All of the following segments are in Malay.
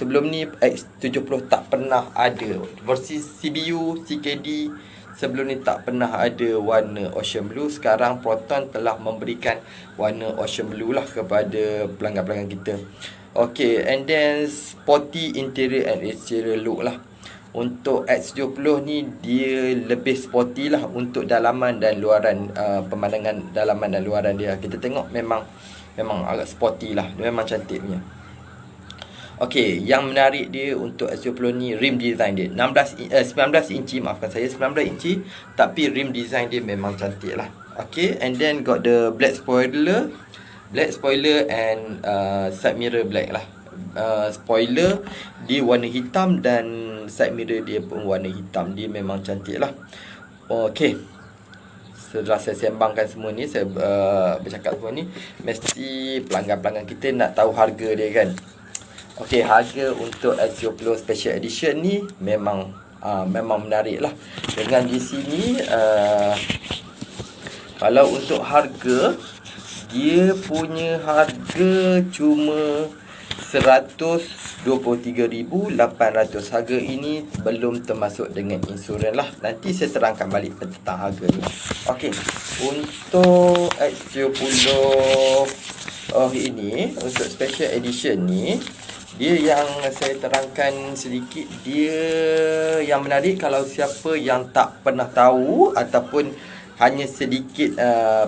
Sebelum ni X70 tak pernah ada. Versi CBU, CKD sebelum ni tak pernah ada warna ocean blue. Sekarang Proton telah memberikan warna ocean blue lah kepada pelanggan-pelanggan kita. Okay, and then sporty interior and exterior look lah. Untuk X70 ni dia lebih sporty lah untuk dalaman dan luaran, pemandangan dalaman dan luaran dia. Kita tengok memang agak sporty lah. Dia memang cantik punya. Okey, yang menarik dia untuk X70 ni rim design dia. 19 inci, maafkan saya, 19 inci, tapi rim design dia memang cantik lah. Okey, and then got the black spoiler and side mirror black lah. Spoiler dia warna hitam dan side mirror dia pun warna hitam. Dia memang cantik lah. Okey, setelah saya sembangkan semua ni, saya bercakap semua ni, mesti pelanggan-pelanggan kita nak tahu harga dia kan. Okey, harga untuk X70 Special Edition ni memang menarik lah. Dengan di sini kalau untuk harga, dia punya harga cuma 123,800. Harga ini belum termasuk dengan insurans lah. Nanti saya terangkan balik tentang harga ni. Okey, untuk X70 ini, untuk Special Edition ni, dia yang saya terangkan sedikit, dia yang menarik kalau siapa yang tak pernah tahu ataupun hanya sedikit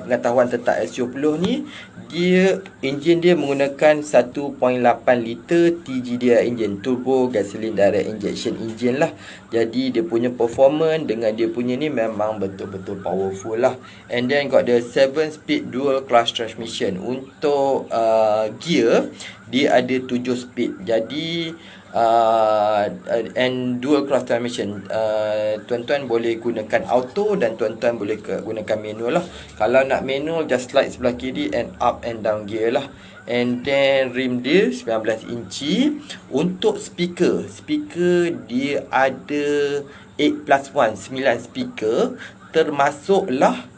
pengetahuan tentang X70 ni, dia enjin dia menggunakan 1.8 liter TGDI engine, turbo gasoline direct injection engine lah. Jadi dia punya performance dengan dia punya ni memang betul-betul powerful lah. And then got the 7-speed dual clutch transmission. Untuk gear dia ada 7 speed. Jadi and dual clutch transmission, tuan-tuan boleh gunakan auto dan tuan-tuan boleh gunakan manual lah. Kalau nak manual, just slide sebelah kiri and up and down gear lah. And then rim dia 19 inci. Untuk speaker dia ada 8+1, 9 speaker, termasuklah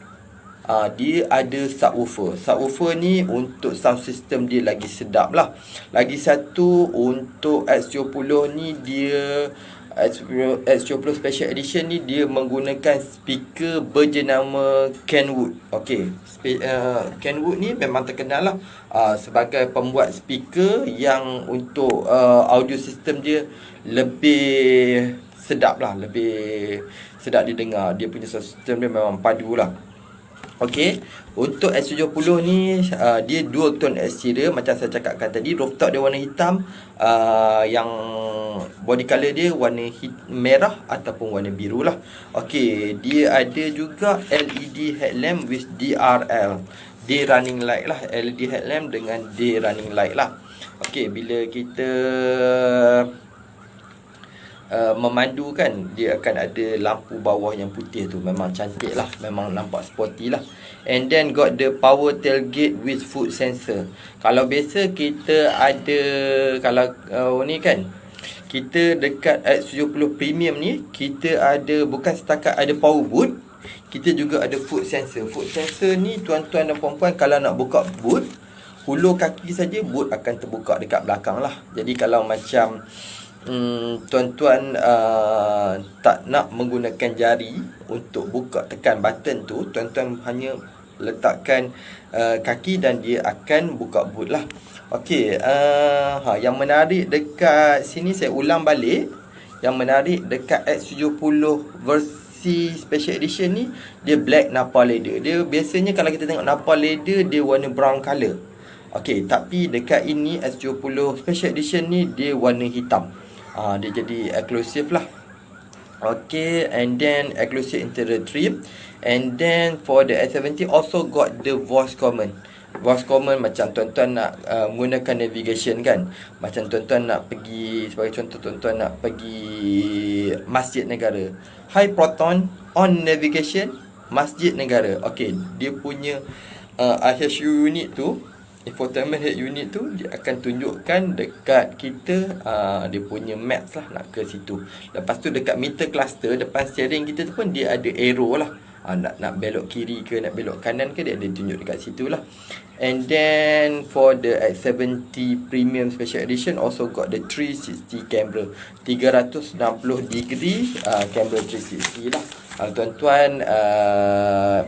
dia ada subwoofer. Subwoofer ni untuk sound system dia lagi sedap lah. Lagi satu, untuk X70 ni, dia X70 Special Edition ni dia menggunakan speaker berjenama Kenwood. Okey, Kenwood ni memang terkenal lah sebagai pembuat speaker yang untuk audio system dia lebih sedap lah, lebih sedap didengar. Dia punya sound system dia memang padu lah. Okey, untuk S70 ni dia dual tone exterior macam saya cakapkan tadi. Rooftop dia warna hitam, yang body color dia warna merah ataupun warna biru lah. Okey, dia ada juga LED headlamp with DRL, day running light lah. LED headlamp dengan day running light lah. Okey, bila kita memandu kan, dia akan ada lampu bawah yang putih tu. Memang cantik lah, memang nampak sporty lah. And then got the power tailgate with foot sensor. Kalau biasa kita ada, kalau ni kan, kita dekat X70 Premium ni, kita ada bukan setakat ada power boot, kita juga ada foot sensor. Foot sensor ni tuan-tuan dan puan-puan, kalau nak buka boot, hulur kaki saja boot akan terbuka dekat belakang lah. Jadi kalau macam tuan-tuan tak nak menggunakan jari untuk buka tekan button tu, tuan-tuan hanya letakkan kaki dan dia akan buka boot lah. Okey, yang menarik dekat sini, saya ulang balik, yang menarik dekat X70 versi Special Edition ni, dia black napa leather. Dia biasanya kalau kita tengok napa leather, dia warna brown color. Okey, tapi dekat ini X70 Special Edition ni dia warna hitam. Dia jadi exclusive lah. Okay, and then exclusive interior trim. And then for the S70 also got the voice command. Voice command macam tuan-tuan nak menggunakan navigation kan. Macam tuan-tuan nak pergi, sebagai contoh, tuan-tuan nak pergi Masjid Negara. Hi Proton, on navigation Masjid Negara. Okay, dia punya IHU unit tu, infotainment head unit tu, dia akan tunjukkan dekat kita dia punya maps lah nak ke situ. Lepas tu dekat meter cluster depan steering kita tu pun dia ada arrow lah. Nak belok kiri ke nak belok kanan ke, dia ada tunjuk dekat situ lah. And then for the X70 Premium Special Edition also got the 360 camera, 360 degree camera 360 lah. Tuan-tuan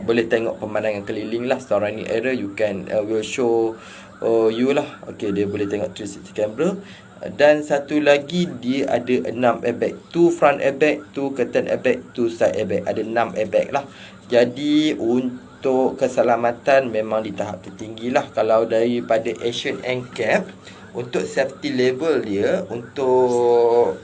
boleh tengok pemandangan keliling lah. Surrounding area you can will show you lah. Okay, dia boleh tengok 360 camera. Dan satu lagi dia ada 6 airbag, 2 front airbag, 2 curtain airbag, 2 side airbag. Ada 6 airbag lah. Jadi untuk keselamatan memang di tahap tertinggi lah. Kalau daripada Asian NCAP, untuk safety level dia, untuk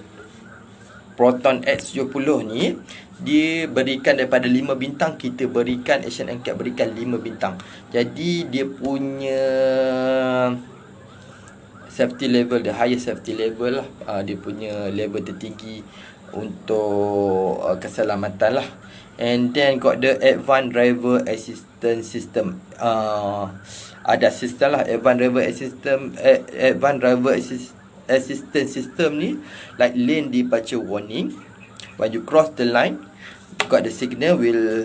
Proton X70 ni, dia berikan daripada 5 bintang. Kita berikan, Asian NCAP berikan 5 bintang. Jadi dia punya safety level, the highest safety level lah, dia punya level tertinggi untuk keselamatan lah. And then got the Advanced Driver Assistance System. Ada sistem lah, Advanced Driver Assistance System ni, like lane departure warning. When you cross the line, got the signal will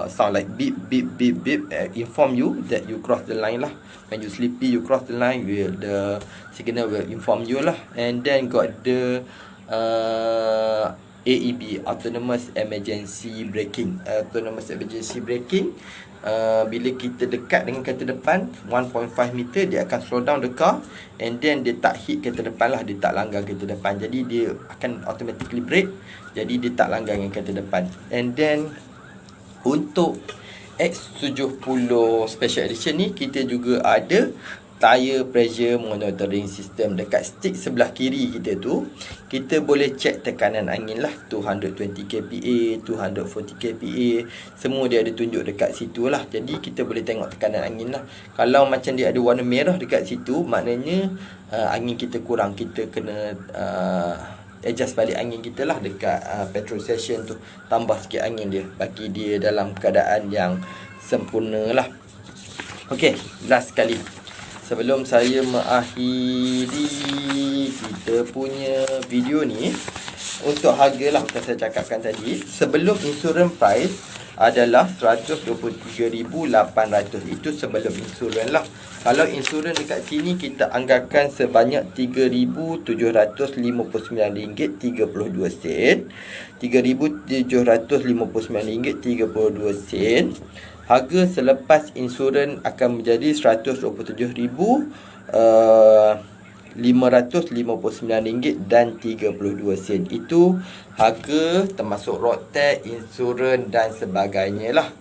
sound like beep beep beep beep, inform you that you cross the line lah. When you sleepy, you cross the line, the signal will inform you lah. And then got the AEB, Autonomous Emergency Braking. Autonomous Emergency Braking, bila kita dekat dengan kereta depan 1.5 meter, dia akan slow down the car, and then dia tak hit kereta depan lah, dia tak langgar kereta depan. Jadi dia akan automatically brake, jadi dia tak langgar dengan kereta depan. And then untuk X70 Special Edition ni, kita juga ada tire pressure monitoring system. Dekat stick sebelah kiri kita tu, kita boleh check tekanan angin lah, 220 kPa, 240 kPa, semua dia ada tunjuk dekat situ lah. Jadi kita boleh tengok tekanan angin lah. Kalau macam dia ada warna merah dekat situ, maknanya angin kita kurang. Kita kena adjust balik angin kita lah dekat petrol station tu, tambah sikit angin dia, bagi dia dalam keadaan yang sempurna lah. Okay, last sekali sebelum saya mengakhiri kita punya video ni, untuk harga lah yang saya cakapkan tadi. Sebelum insurance price adalah 123,800. Itu sebelum insurans lah. Kalau insurans dekat sini kita anggarkan sebanyak RM3,759.32. RM3,759.32. Harga selepas insurans akan menjadi RM127,559.32. Itu harga termasuk road tax, insurans dan sebagainya lah.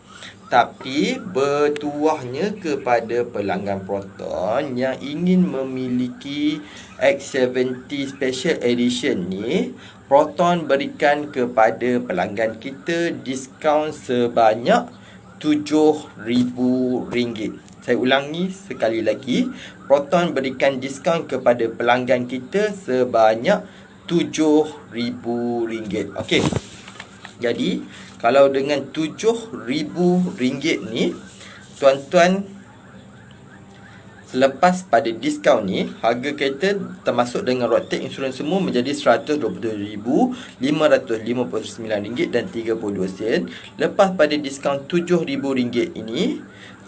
Tapi bertuahnya kepada pelanggan Proton yang ingin memiliki X70 Special Edition ni, Proton berikan kepada pelanggan kita diskaun sebanyak RM7,000. Saya ulangi sekali lagi, Proton berikan diskaun kepada pelanggan kita sebanyak RM7,000. Okey. Jadi, kalau dengan RM7,000 ni, tuan-tuan, selepas pada diskaun ni, harga kereta termasuk dengan road tax, insurans semua menjadi RM127,559.32. Lepas pada diskaun RM7,000 ini,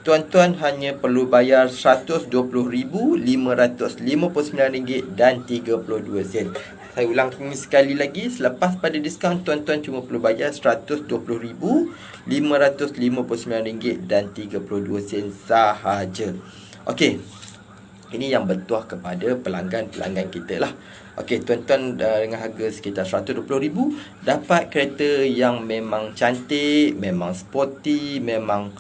tuan-tuan hanya perlu bayar RM120,559.32. Saya ulang sekali lagi, selepas pada diskaun, tuan-tuan cuma perlu bayar RM120,559.32 sahaja. Okey. Ini yang bertuah kepada pelanggan-pelanggan kita lah. Okey, tuan-tuan, dengan harga sekitar RM120,000 dapat kereta yang memang cantik, memang sporty, memang